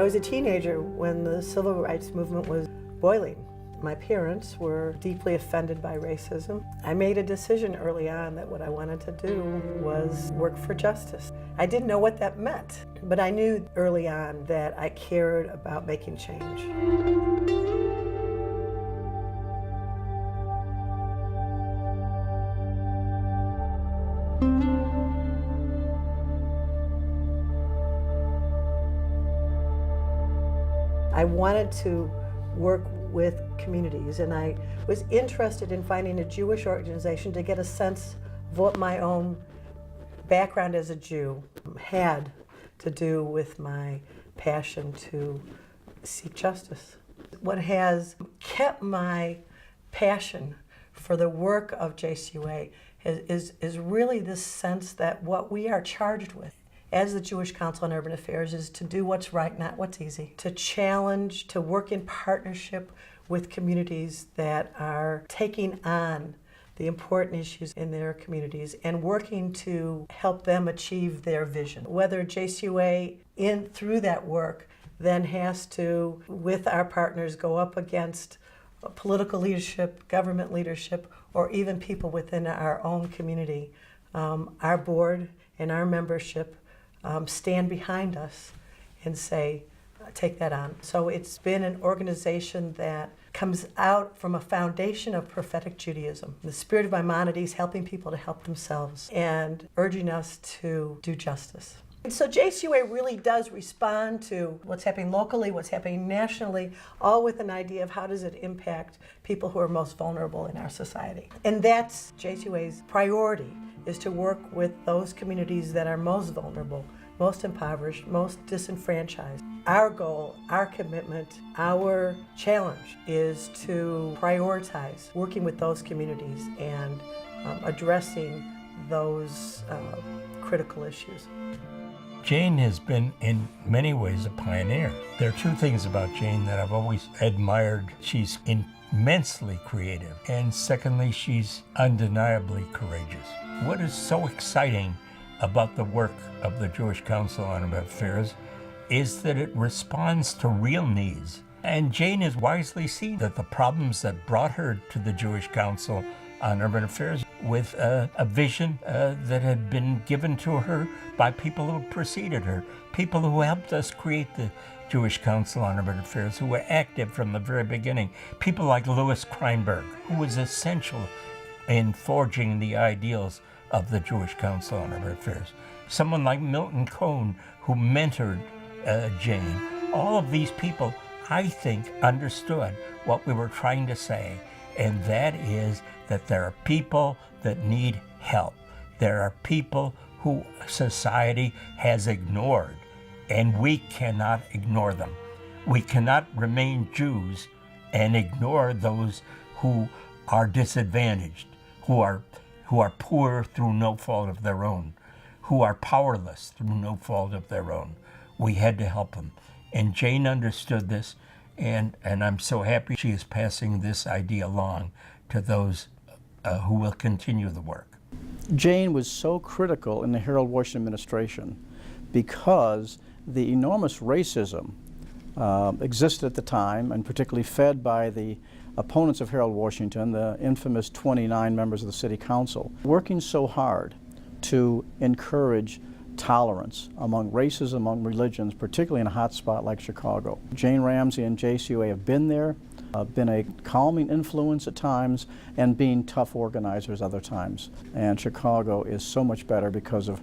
I was a teenager when the civil rights movement was boiling. My parents were deeply offended by racism. I made a decision early on that what I wanted to do was work for justice. I didn't know what that meant, but I knew early on that I cared about making change. I wanted to work with communities, and I was interested in finding a Jewish organization to get a sense of what my own background as a Jew had to do with my passion to seek justice. What has kept my passion for the work of JCUA is really this sense that what we are charged with as the Jewish Council on Urban Affairs is to do what's right, not what's easy, to challenge, to work in partnership with communities that are taking on the important issues in their communities and working to help them achieve their vision. Whether JCUA, through that work, then has to, with our partners, go up against political leadership, government leadership, or even people within our own community, our board and our membership stand behind us and say, take that on. So it's been an organization that comes out from a foundation of prophetic Judaism, the spirit of Maimonides, helping people to help themselves and urging us to do justice. And so JCUA really does respond to what's happening locally, what's happening nationally, all with an idea of how does it impact people who are most vulnerable in our society. And that's JCUA's priority, is to work with those communities that are most vulnerable, most impoverished, most disenfranchised. Our goal, our commitment, our challenge is to prioritize working with those communities and addressing those critical issues. Jane has been, in many ways, a pioneer. There are two things about Jane that I've always admired. She's immensely creative, and secondly, she's undeniably courageous. What is so exciting about the work of the Jewish Council on Urban Affairs is that it responds to real needs. And Jane has wisely seen that the problems that brought her to the Jewish Council on Urban Affairs with a vision that had been given to her by people who preceded her, people who helped us create the Jewish Council on Urban Affairs, who were active from the very beginning. People like Louis Kreinberg, who was essential in forging the ideals of the Jewish Council on Urban Affairs. Someone like Milton Cohn, who mentored Jane. All of these people, I think, understood what we were trying to say, and that is that there are people that need help. There are people who society has ignored, and we cannot ignore them. We cannot remain Jews and ignore those who are disadvantaged, who are poor through no fault of their own, who are powerless through no fault of their own. We had to help them. And Jane understood this, and I'm so happy she is passing this idea along to those who will continue the work. Jane was so critical in the Harold Washington administration because the enormous racism existed at the time, and particularly fed by the opponents of Harold Washington, the infamous 29 members of the City Council, working so hard to encourage tolerance among races, among religions, particularly in a hot spot like Chicago. Jane Ramsey and JCUA have been there, been a calming influence at times, and being tough organizers other times. And Chicago is so much better because of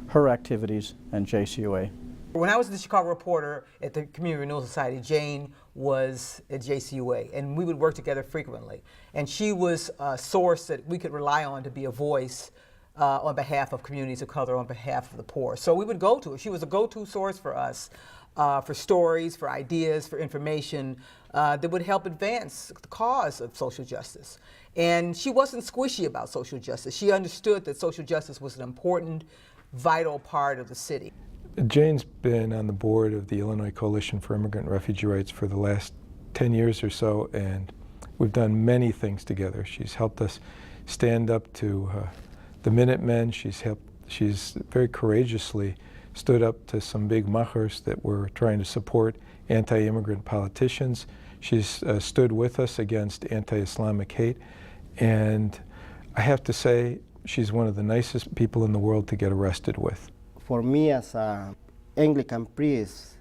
her activities and JCUA. When I was the Chicago reporter at the Community Renewal Society, Jane was at JCUA, and we would work together frequently. And she was a source that we could rely on to be a voice on behalf of communities of color, on behalf of the poor. So we would go to her. She was a go-to source for us, for stories, for ideas, for information that would help advance the cause of social justice. And she wasn't squishy about social justice. She understood that social justice was an important, vital part of the city. Jane's been on the board of the Illinois Coalition for Immigrant and Refugee Rights for the last 10 years or so, and we've done many things together. She's helped us stand up to the Minutemen. She's very courageously stood up to some big machers that were trying to support anti-immigrant politicians. She's stood with us against anti-Islamic hate, and I have to say she's one of the nicest people in the world to get arrested with. For me as an Anglican priest,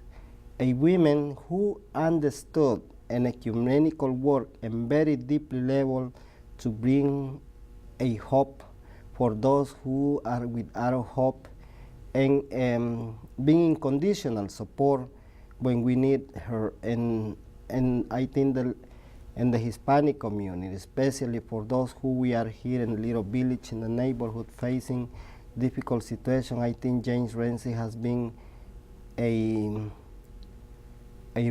a woman who understood an ecumenical work and very deeply level to bring a hope for those who are without hope, and being unconditional support when we need her. And I think that in the Hispanic community, especially for those who we are here in the little village in the neighborhood facing difficult situation, I think James Ramsey has been a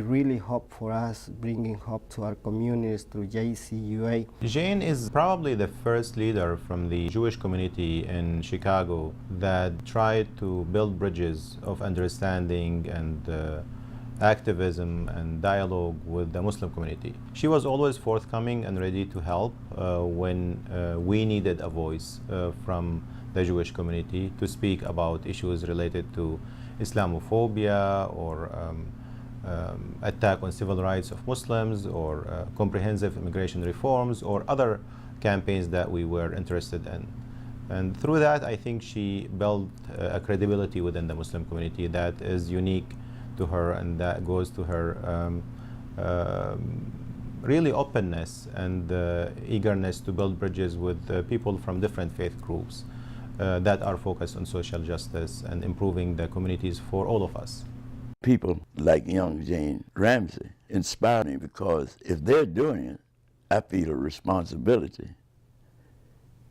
really hope for us, bringing hope to our communities through JCUA. Jane is probably the first leader from the Jewish community in Chicago that tried to build bridges of understanding and activism and dialogue with the Muslim community. She was always forthcoming and ready to help when we needed a voice from the Jewish community to speak about issues related to Islamophobia or attack on civil rights of Muslims or comprehensive immigration reforms or other campaigns that we were interested in. And through that, I think she built a credibility within the Muslim community that is unique to her, and that goes to her really openness and eagerness to build bridges with people from different faith groups that are focused on social justice and improving the communities for all of us. People like young Jane Ramsey inspire me because if they're doing it, I feel a responsibility,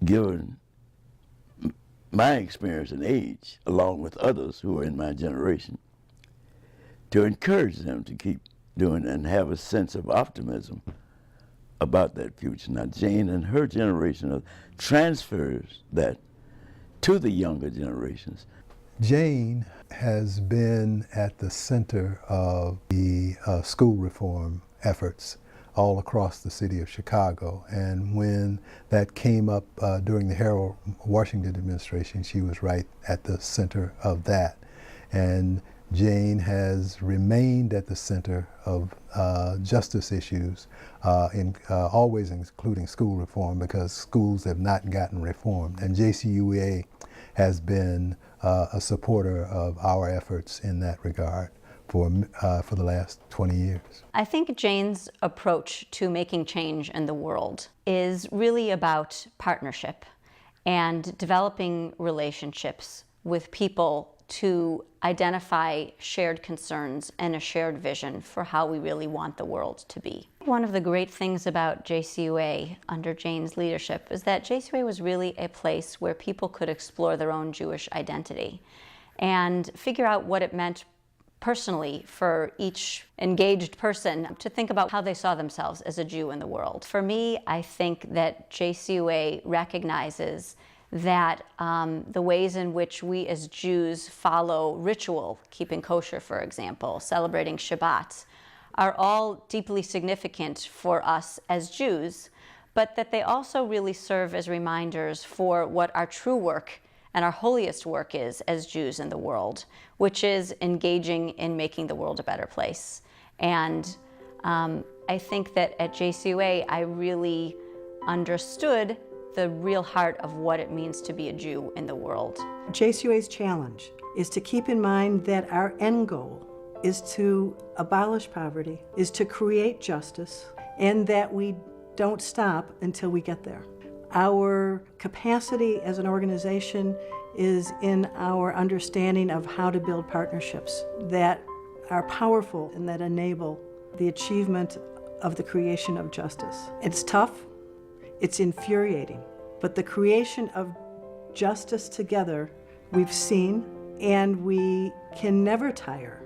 given my experience and age, along with others who are in my generation, to encourage them to keep doing it and have a sense of optimism about that future. Now, Jane and her generation transfers that to the younger generations. Jane has been at the center of the school reform efforts all across the city of Chicago. And when that came up during the Harold Washington administration, she was right at the center of that. And Jane has remained at the center of justice issues, always including school reform, because schools have not gotten reformed. And JCUA has been a supporter of our efforts in that regard for the last 20 years. I think Jane's approach to making change in the world is really about partnership and developing relationships with people to identify shared concerns and a shared vision for how we really want the world to be. One of the great things about JCUA under Jane's leadership is that JCUA was really a place where people could explore their own Jewish identity and figure out what it meant personally for each engaged person to think about how they saw themselves as a Jew in the world. For me, I think that JCUA recognizes that the ways in which we as Jews follow ritual, keeping kosher, for example, celebrating Shabbat, are all deeply significant for us as Jews, but that they also really serve as reminders for what our true work and our holiest work is as Jews in the world, which is engaging in making the world a better place. And I think that at JCUA, I really understood the real heart of what it means to be a Jew in the world. JCUA's challenge is to keep in mind that our end goal is to abolish poverty, is to create justice, and that we don't stop until we get there. Our capacity as an organization is in our understanding of how to build partnerships that are powerful and that enable the achievement of the creation of justice. It's tough. It's infuriating, but the creation of justice together we've seen, and we can never tire.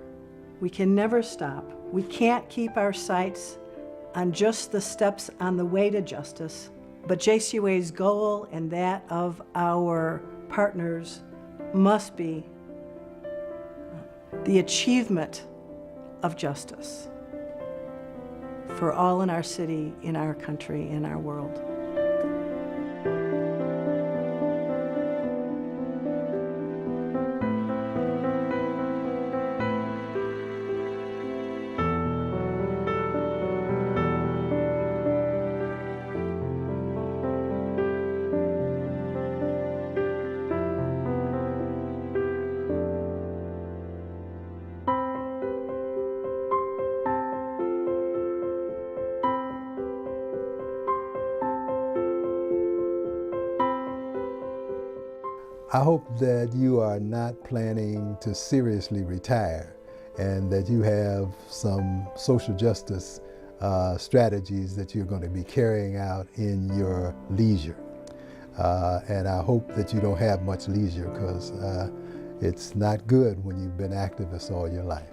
We can never stop. We can't keep our sights on just the steps on the way to justice, but JCUA's goal and that of our partners must be the achievement of justice for all in our city, in our country, in our world. I hope that you are not planning to seriously retire and that you have some social justice strategies that you're going to be carrying out in your leisure. And I hope that you don't have much leisure, because it's not good when you've been activist all your life.